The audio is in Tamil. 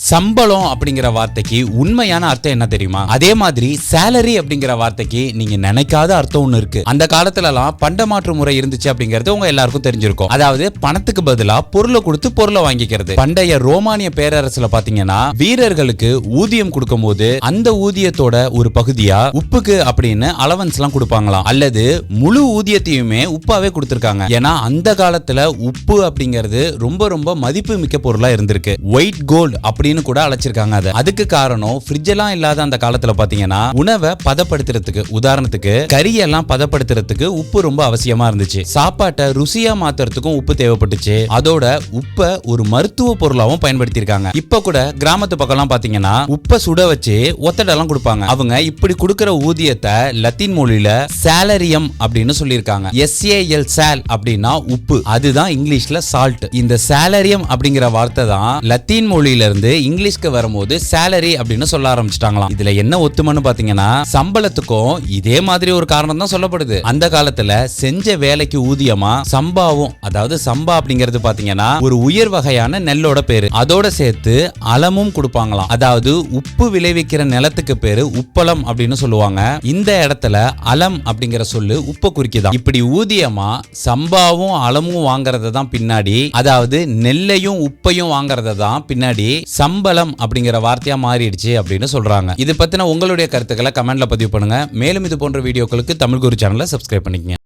சம்பளம் அப்படிங்கிற வார்த்தைக்கு உண்மையான அர்த்தம் என்ன தெரியுமா? அதே மாதிரி சேலரி அப்படிங்கிற வார்த்தைக்கு நீங்க நினைக்காத அர்த்தம் ஒண்ணு இருக்கு. அந்த காலத்துல எல்லாம் பண்டமாற்று முறை இருந்துச்சு அப்படிங்கிறது உங்க எல்லாருக்கும் தெரிஞ்சிருக்கும். அதாவது பணத்துக்கு பதிலா பொருளை கொடுத்து பொருளை வாங்கிக்கிறது. பண்டைய ரோமானிய பேரரசுல பாத்தீங்கன்னா வீரர்களுக்கு ஊதியம் கொடுக்கும் போது அந்த ஊதியத்தோட ஒரு பகுதியா உப்புக்கு அப்படின்னு அலவன்ஸ் எல்லாம் கொடுப்பாங்களாம். அல்லது முழு ஊதியத்தையுமே உப்பாவே கொடுத்திருக்காங்க. ஏன்னா அந்த காலத்துல உப்பு அப்படிங்கிறது ரொம்ப ரொம்ப மதிப்பு மிக்க பொருளா இருந்திருக்கு. ஒயிட் கோல்ட் அப்படின்னு கூட அழைச்சிருக்காங்க. அதுக்கு காரணம் ஃப்ரிட்ஜ் எல்லாம் இல்லாத அந்த காலத்துல பாத்தீங்கன்னா உணவை பதப்படுத்துறதுக்கு, உதாரணத்துக்கு கறியெல்லாம் பதப்படுத்துறதுக்கு உப்பு ரொம்ப அவசியமா இருந்துச்சு. சாப்பாட்டை ருசியா மாத்துறதுக்கும் உப்பு தேவைப்பட்டுச்சு. அதோட உப்பை ஒரு மருத்துவ பொருளாவும் பயன்படுத்தி இருக்காங்க. இப்ப கூட கிராமத்து பக்கம் பாத்தீங்கன்னா உப்பை சுட வச்சு ஒத்தடெல்லாம் கொடுப்பாங்க. அவங்க இப்படி கொடுக்கிற ஊதியத்தை லத்தீன் மொழியில சாலரியம் அப்படின்னு சொல்லியிருக்காங்க. SAL சால் அப்படின்னா உப்பு, அதுதான் இங்கிலீஷ்ல சால்ட். இந்த சாலரியம் அப்படிங்கிற வார்த்தை தான் லத்தீன் மொழியில இருந்து இங்கிலீஷ்க்கு வரும்போது சேலரி அப்படின்னு சொல்ல ஆரம்பிச்சிட்டாங்களாம். இதுல என்ன ஒத்துமைன்னு பாத்தீங்கன்னா சம்பளத்துக்கும் இதே மாதிரி ஒரு காரணம் தான் சொல்லப்படுது. அந்த காலத்துல செஞ்ச வேலைக்கு ஊதியமா சம்பாவும், அதாவது சம்பா அப்படிங்கிறது பாத்தீங்கன்னா ஒரு உயர் வகையான நெல்லோட பேரு, அதோட சேர்த்து அலமும் கொடுப்பாங்களாம். அதாவது உப்பு விளைவிக்கிற நிலத்துக்கு பேரு உப்பளம் அப்படின்னு சொல்லுவாங்க. இந்த இடத்துல அலம் அப்படிங்கிற சொல்லு உப்பை குறிக்குதான். இப்படி ஊதியமா சம்பாவும் அலமும் வாங்கறத தான் பின்னாடி, அதாவது நெல்லையும் உப்பையும் வாங்கறத தான் பின்னாடி சம்பளம் அப்படிங்கிற வார்த்தையா மாறிடுச்சு அப்படின்னு சொல்றாங்க. இது பத்தின உங்களுடைய கருத்துக்களை கமெண்ட்ல பதிவு பண்ணுங்க. மேலும் இது போன்ற வீடியோக்களுக்கு தமிழ் குரு சேனலை சப்ஸ்கிரைப் பண்ணிக்கங்க.